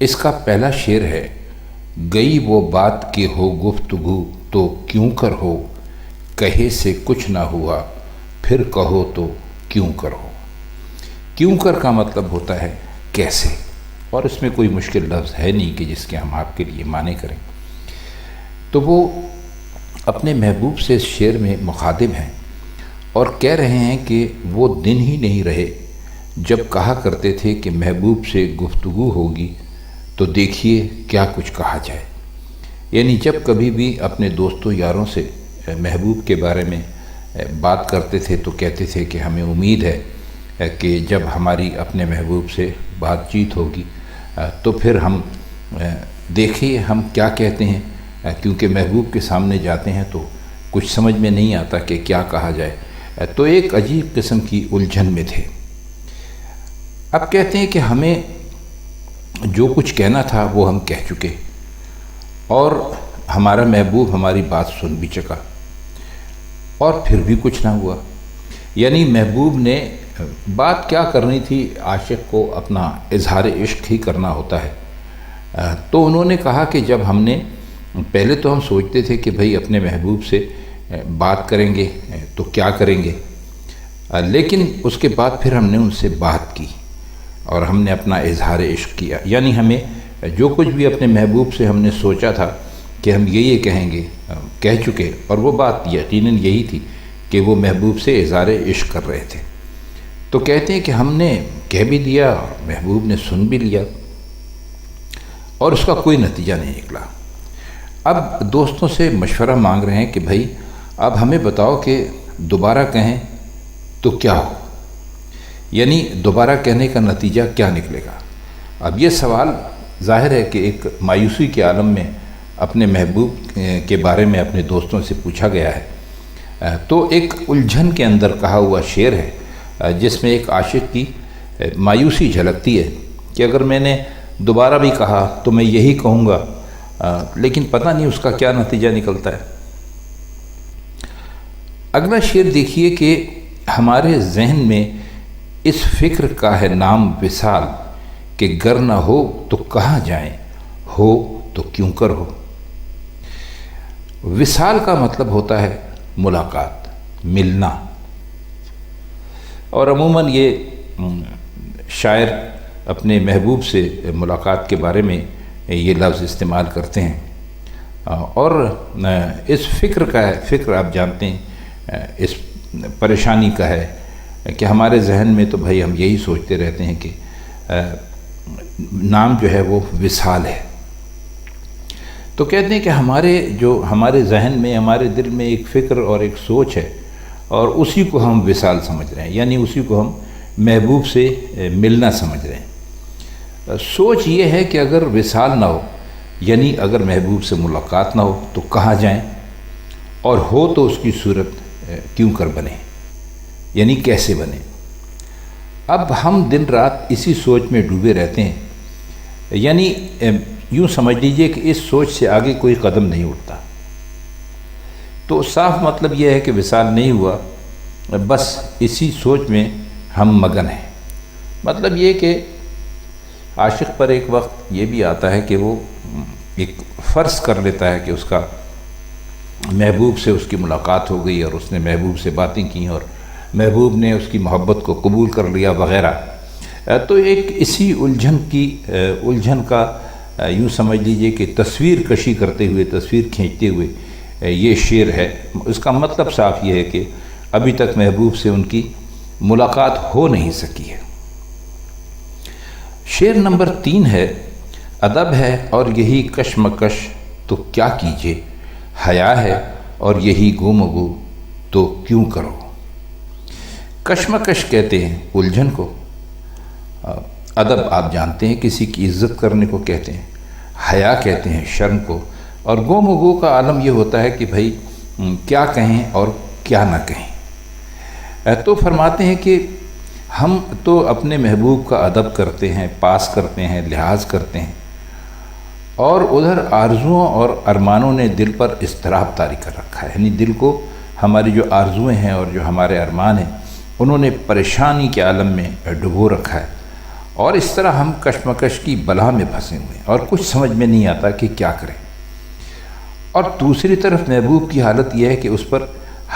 اس کا پہلا شعر ہے، گئی وہ بات کہ ہو گفتگو تو کیوں کر ہو، کہے سے کچھ نہ ہوا پھر کہو تو کیوں کر ہو۔ کیوں کر کا مطلب ہوتا ہے کیسے، اور اس میں کوئی مشکل لفظ ہے نہیں کہ جس کے ہم آپ کے لیے معنی کریں۔ تو وہ اپنے محبوب سے اس شعر میں مخاطب ہیں اور کہہ رہے ہیں کہ وہ دن ہی نہیں رہے جب کہا کرتے تھے کہ محبوب سے گفتگو ہوگی تو دیکھیے کیا کچھ کہا جائے۔ یعنی جب کبھی بھی اپنے دوستوں یاروں سے محبوب کے بارے میں بات کرتے تھے تو کہتے تھے کہ ہمیں امید ہے کہ جب ہماری اپنے محبوب سے بات چیت ہوگی تو پھر ہم دیکھیے ہم کیا کہتے ہیں، کیونکہ محبوب کے سامنے جاتے ہیں تو کچھ سمجھ میں نہیں آتا کہ کیا کہا جائے، تو ایک عجیب قسم کی الجھن میں تھے۔ اب کہتے ہیں کہ ہمیں جو کچھ کہنا تھا وہ ہم کہہ چکے اور ہمارا محبوب ہماری بات سن بھی چکا، اور پھر بھی کچھ نہ ہوا۔ یعنی محبوب نے بات کیا کرنی تھی، عاشق کو اپنا اظہار عشق ہی کرنا ہوتا ہے۔ تو انہوں نے کہا کہ جب ہم نے پہلے تو ہم سوچتے تھے کہ بھئی اپنے محبوب سے بات کریں گے تو کیا کریں گے، لیکن اس کے بعد پھر ہم نے ان سے بات کی اور ہم نے اپنا اظہار عشق کیا۔ یعنی ہمیں جو کچھ بھی اپنے محبوب سے ہم نے سوچا تھا کہ ہم یہ کہیں گے، کہہ چکے، اور وہ بات یقیناً یہی تھی کہ وہ محبوب سے اظہار عشق کر رہے تھے۔ تو کہتے ہیں کہ ہم نے کہہ بھی دیا اور محبوب نے سن بھی لیا اور اس کا کوئی نتیجہ نہیں نکلا۔ اب دوستوں سے مشورہ مانگ رہے ہیں کہ بھائی اب ہمیں بتاؤ کہ دوبارہ کہیں تو کیا ہو، یعنی دوبارہ کہنے کا نتیجہ کیا نکلے گا۔ اب یہ سوال ظاہر ہے کہ ایک مایوسی کے عالم میں اپنے محبوب کے بارے میں اپنے دوستوں سے پوچھا گیا ہے، تو ایک الجھن کے اندر کہا ہوا شعر ہے جس میں ایک عاشق کی مایوسی جھلکتی ہے کہ اگر میں نے دوبارہ بھی کہا تو میں یہی کہوں گا، لیکن پتہ نہیں اس کا کیا نتیجہ نکلتا ہے۔ اگلا شعر دیکھیے کہ ہمارے ذہن میں اس فکر کا ہے نام وصال، کہ گر نہ ہو تو کہاں جائیں، ہو تو کیوں کر ہو۔ وصال کا مطلب ہوتا ہے ملاقات، ملنا، اور عموماً یہ شاعر اپنے محبوب سے ملاقات کے بارے میں یہ لفظ استعمال کرتے ہیں، اور اس فکر آپ جانتے ہیں اس پریشانی کا ہے کہ ہمارے ذہن میں تو بھائی ہم یہی سوچتے رہتے ہیں کہ نام جو ہے وہ وصال ہے۔ تو کہتے ہیں کہ ہمارے ذہن میں، ہمارے دل میں ایک فکر اور ایک سوچ ہے، اور اسی کو ہم وصال سمجھ رہے ہیں، یعنی اسی کو ہم محبوب سے ملنا سمجھ رہے ہیں۔ سوچ یہ ہے کہ اگر وصال نہ ہو، یعنی اگر محبوب سے ملاقات نہ ہو تو کہاں جائیں، اور ہو تو اس کی صورت کیوں کر بنے، یعنی کیسے بنے۔ اب ہم دن رات اسی سوچ میں ڈوبے رہتے ہیں، یعنی یوں سمجھ لیجئے کہ اس سوچ سے آگے کوئی قدم نہیں اٹھتا۔ تو صاف مطلب یہ ہے کہ وصال نہیں ہوا، بس اسی سوچ میں ہم مگن ہیں۔ مطلب یہ کہ عاشق پر ایک وقت یہ بھی آتا ہے کہ وہ ایک فرض کر لیتا ہے کہ اس کا محبوب سے اس کی ملاقات ہو گئی اور اس نے محبوب سے باتیں کی اور محبوب نے اس کی محبت کو قبول کر لیا وغیرہ۔ تو ایک اسی الجھن کا یوں سمجھ لیجئے کہ تصویر کشی کرتے ہوئے، تصویر کھینچتے ہوئے یہ شعر ہے۔ اس کا مطلب صاف یہ ہے کہ ابھی تک محبوب سے ان کی ملاقات ہو نہیں سکی ہے۔ شعر نمبر 3 ہے، ادب ہے اور یہی کشمکش تو کیا کیجیے، حیا ہے اور یہی گم و گو تو کیوں کرو۔ کشمکش کہتے ہیں الجھن کو، ادب آپ جانتے ہیں کسی کی عزت کرنے کو کہتے ہیں، حیا کہتے ہیں شرم کو، اور گم و گو کا عالم یہ ہوتا ہے کہ بھئی کیا کہیں اور کیا نہ کہیں۔ تو فرماتے ہیں کہ ہم تو اپنے محبوب کا ادب کرتے ہیں، پاس کرتے ہیں، لحاظ کرتے ہیں، اور ادھر آرزوؤں اور ارمانوں نے دل پر اضطراب طاری کر رکھا ہے، یعنی دل کو ہماری جو آرزویں ہیں اور جو ہمارے ارمان ہیں انہوں نے پریشانی کے عالم میں ڈبو رکھا ہے، اور اس طرح ہم کشمکش کی بلا میں پھنسے ہوئے ہیں اور کچھ سمجھ میں نہیں آتا کہ کیا کریں۔ اور دوسری طرف محبوب کی حالت یہ ہے کہ اس پر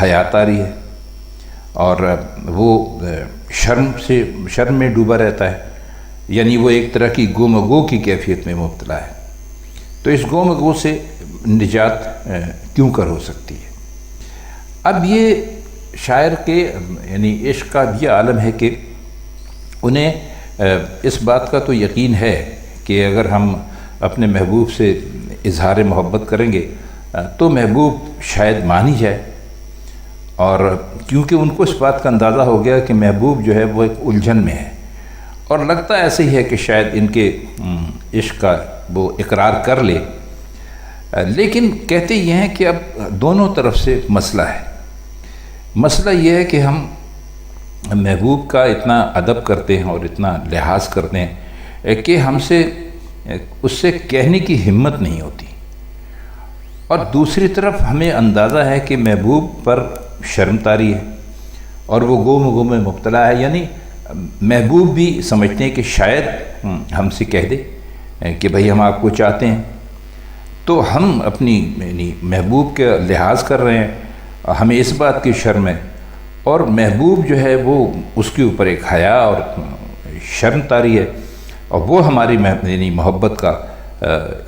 حیات آ رہی ہے اور وہ شرم میں ڈوبا رہتا ہے، یعنی وہ ایک طرح کی گو کی کیفیت میں مبتلا ہے۔ تو اس گو سے نجات کیوں کر ہو سکتی ہے؟ اب یہ شاعر کے یعنی عشق کا یہ عالم ہے کہ انہیں اس بات کا تو یقین ہے کہ اگر ہم اپنے محبوب سے اظہار محبت کریں گے تو محبوب شاید مان ہی جائے، اور کیونکہ ان کو اس بات کا اندازہ ہو گیا کہ محبوب جو ہے وہ ایک الجھن میں ہے، اور لگتا ایسے ہی ہے کہ شاید ان کے عشق کا وہ اقرار کر لے۔ لیکن کہتے یہ ہیں کہ اب دونوں طرف سے مسئلہ ہے۔ مسئلہ یہ ہے کہ ہم محبوب کا اتنا ادب کرتے ہیں اور اتنا لحاظ کرتے ہیں کہ ہم سے اس سے کہنے کی ہمت نہیں ہوتی، اور دوسری طرف ہمیں اندازہ ہے کہ محبوب پر شرم طاری ہے اور وہ گو میں مبتلا ہے، یعنی محبوب بھی سمجھتے ہیں کہ شاید ہم سے کہہ دے کہ بھئی ہم آپ کو چاہتے ہیں، تو ہم اپنی یعنی محبوب کے لحاظ کر رہے ہیں، ہمیں اس بات کی شرم ہے، اور محبوب جو ہے وہ اس کے اوپر ایک حیا اور شرم طاری ہے، اور وہ ہماری یعنی محبت کا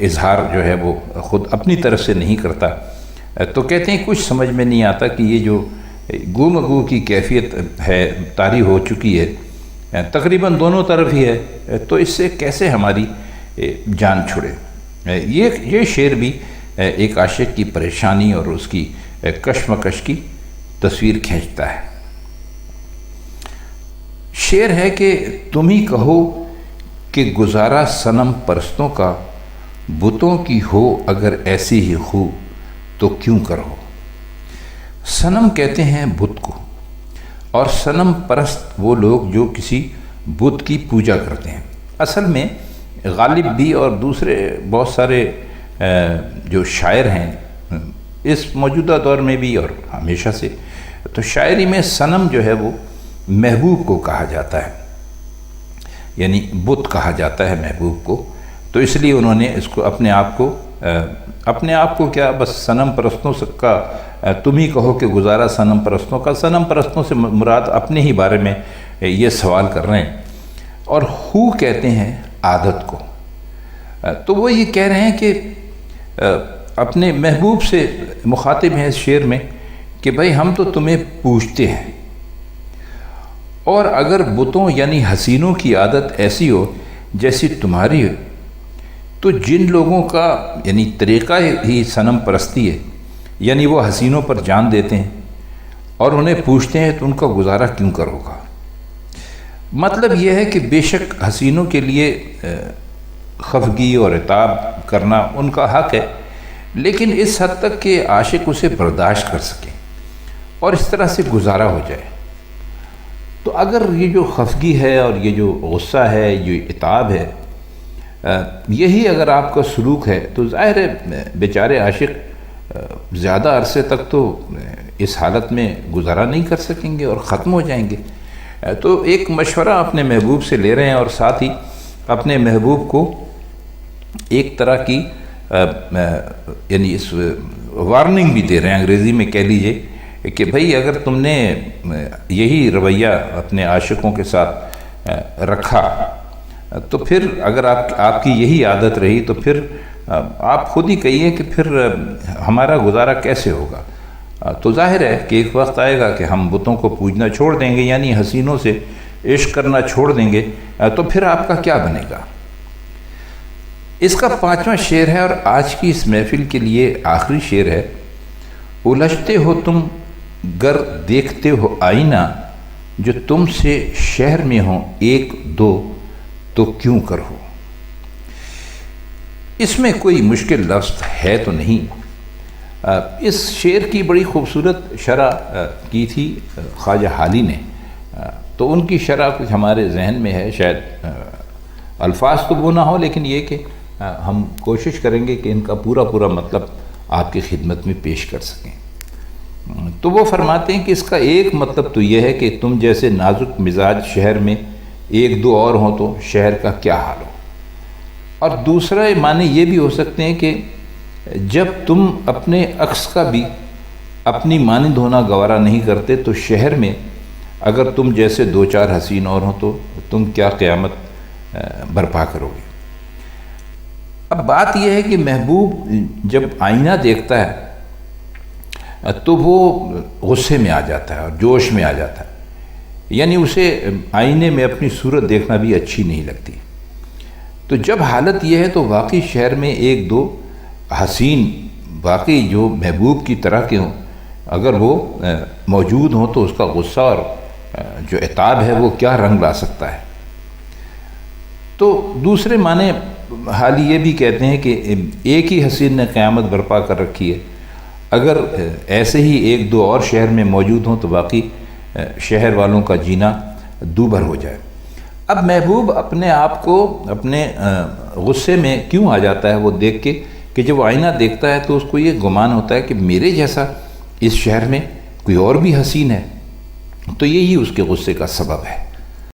اظہار جو ہے وہ خود اپنی طرف سے نہیں کرتا۔ تو کہتے ہیں کچھ سمجھ میں نہیں آتا کہ یہ جو گو کی کیفیت ہے طاری ہو چکی ہے، تقریباً دونوں طرف ہی ہے، تو اس سے کیسے ہماری جان چھڑے۔ یہ شعر بھی ایک عاشق کی پریشانی اور اس کی کشمکش کی تصویر کھینچتا ہے۔ شعر ہے کہ تم ہی کہو کہ گزارا صنم پرستوں کا، بتوں کی ہو اگر ایسی ہی خو تو کیوں کرو۔ صنم کہتے ہیں بت کو، اور صنم پرست وہ لوگ جو کسی بت کی پوجا کرتے ہیں۔ اصل میں غالب بھی اور دوسرے بہت سارے جو شاعر ہیں اس موجودہ دور میں بھی اور ہمیشہ سے، تو شاعری میں صنم جو ہے وہ محبوب کو کہا جاتا ہے، یعنی بت کہا جاتا ہے محبوب کو، تو اس لیے انہوں نے اس کو اپنے آپ کو کیا بس صنم پرستوں کا تم ہی کہو کہ گزارا صنم پرستوں کا، صنم پرستوں سے مراد اپنے ہی بارے میں یہ سوال کر رہے ہیں۔ اور ہو کہتے ہیں عادت کو، تو وہ یہ کہہ رہے ہیں کہ اپنے محبوب سے مخاطب ہیں اس شعر میں کہ بھئی ہم تو تمہیں پوچھتے ہیں، اور اگر بتوں یعنی حسینوں کی عادت ایسی ہو جیسی تمہاری ہو، تو جن لوگوں کا یعنی طریقہ ہی صنم پرستی ہے، یعنی وہ حسینوں پر جان دیتے ہیں اور انہیں پوچھتے ہیں، تو ان کا گزارا کیوں کرو گا۔ مطلب یہ ہے کہ بے شک حسینوں کے لیے خفگی اور عتاب کرنا ان کا حق ہے، لیکن اس حد تک کہ عاشق اسے برداشت کر سکے اور اس طرح سے گزارا ہو جائے۔ تو اگر یہ جو خفگی ہے اور یہ جو غصہ ہے، یہ عتاب ہے، یہی اگر آپ کا سلوک ہے، تو ظاہر ہے بیچارے عاشق زیادہ عرصے تک تو اس حالت میں گزارا نہیں کر سکیں گے اور ختم ہو جائیں گے۔ تو ایک مشورہ اپنے محبوب سے لے رہے ہیں، اور ساتھ ہی اپنے محبوب کو ایک طرح کی یعنی اس وارننگ بھی دے رہے ہیں، انگریزی میں کہہ لیجئے کہ بھئی اگر تم نے یہی رویہ اپنے عاشقوں کے ساتھ رکھا، تو پھر اگر آپ کی یہی عادت رہی، تو پھر آپ خود ہی کہیے کہ پھر ہمارا گزارا کیسے ہوگا۔ تو ظاہر ہے کہ ایک وقت آئے گا کہ ہم بتوں کو پوجنا چھوڑ دیں گے، یعنی حسینوں سے عشق کرنا چھوڑ دیں گے، تو پھر آپ کا کیا بنے گا۔ اس کا 5واں شعر ہے اور آج کی اس محفل کے لیے آخری شعر ہے۔ الجھتے ہو تم گر دیکھتے ہو آئینہ، جو تم سے شہر میں ہوں ایک دو تو کیوں کرو۔ اس میں کوئی مشکل لفظ ہے تو نہیں۔ اس شعر کی بڑی خوبصورت شرح کی تھی خواجہ حالی نے، تو ان کی شرح کچھ ہمارے ذہن میں ہے، شاید الفاظ تو وہ نہ ہو، لیکن یہ کہ ہم کوشش کریں گے کہ ان کا پورا مطلب آپ کی خدمت میں پیش کر سکیں۔ تو وہ فرماتے ہیں کہ اس کا ایک مطلب تو یہ ہے کہ تم جیسے نازک مزاج شہر میں ایک دو اور ہوں تو شہر کا کیا حال ہو۔ اور دوسرا معنی یہ بھی ہو سکتے ہیں کہ جب تم اپنے عکس کا بھی اپنی مانند ہونا گوارا نہیں کرتے تو شہر میں اگر تم جیسے دو چار حسین اور ہوں تو تم کیا قیامت برپا کرو گے۔ اب بات یہ ہے کہ محبوب جب آئینہ دیکھتا ہے تو وہ غصے میں آ جاتا ہے اور جوش میں آ جاتا ہے، یعنی اسے آئینے میں اپنی صورت دیکھنا بھی اچھی نہیں لگتی۔ تو جب حالت یہ ہے تو واقعی شہر میں ایک دو حسین واقعی جو محبوب کی طرح کے ہوں اگر وہ موجود ہوں تو اس کا غصہ اور جو عتاب ہے وہ کیا رنگ لا سکتا ہے۔ تو دوسرے معنی حال یہ بھی کہتے ہیں کہ ایک ہی حسین نے قیامت برپا کر رکھی ہے، اگر ایسے ہی ایک دو اور شہر میں موجود ہوں تو باقی شہر والوں کا جینا دوبھر ہو جائے۔ اب محبوب اپنے آپ کو اپنے غصے میں کیوں آ جاتا ہے وہ دیکھ کے کہ جب وہ آئینہ دیکھتا ہے تو اس کو یہ گمان ہوتا ہے کہ میرے جیسا اس شہر میں کوئی اور بھی حسین ہے، تو یہی اس کے غصے کا سبب ہے۔